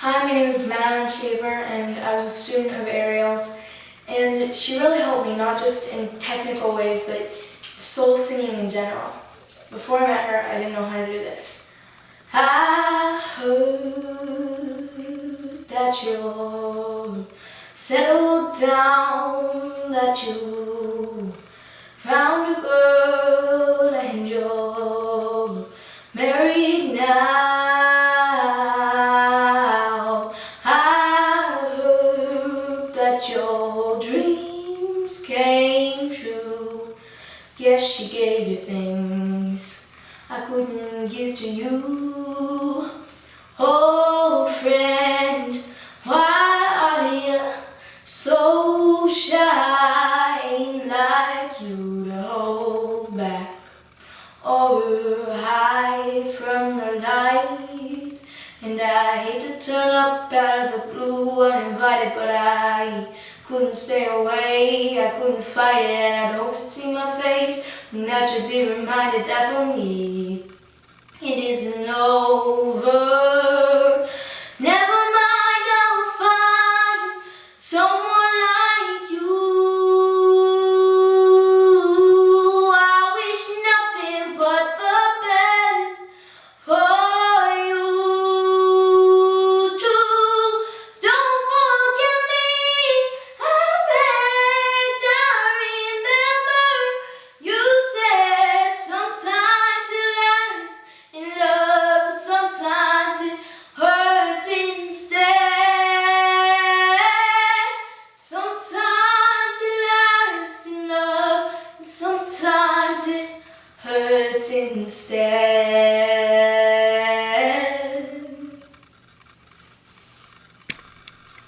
Hi, my name is Madeline Shaver, and I was a student of Ariel's. And she really helped me, not just in technical ways, but soul singing in general. Before I met her, I didn't know how to do this. I heard that you're settled down, that you found a girl and you're married now. I heard that your dreams came true. Guess she gave you things I couldn't give to you. Oh friend, why are you so shy? Ain't like you to hold back or hide from the light. And I hate to turn up out of the blue uninvited, but I couldn't stay away, I couldn't fight it, and I'd hope to see my face, and that you'd be reminded that for me it isn't over. Never mind, I'll find someone like you. I wish nothing but the best for you too. Don't forget me, I begged. I remember you said sometimes it lasts in love, but sometimes it hurts instead. Sometimes it lasts in love, and sometimes it hurts instead.